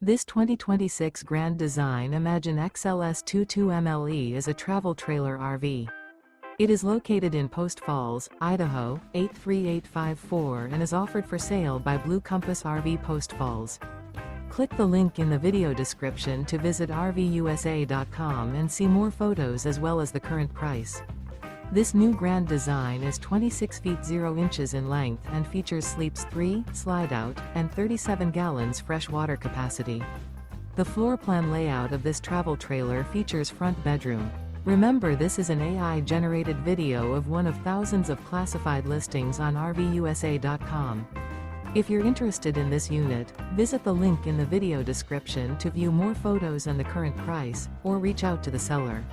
This 2026 Grand Design Imagine XLS 22MLE is a travel trailer RV. It is located in Post Falls, Idaho, 83854 and is offered for sale by Blue Compass RV Post Falls. Click the link in the video description to visit RVUSA.com and see more photos as well as the current price. This new Grand Design is 26 feet 0 inches in length and features sleeps 3, Slideout, and 37 gallons fresh water capacity. The floor plan layout of this travel trailer features front bedroom. Remember, this is an AI-generated video of one of thousands of classified listings on RVUSA.com. If you're interested in this unit, visit the link in the video description to view more photos and the current price, or reach out to the seller.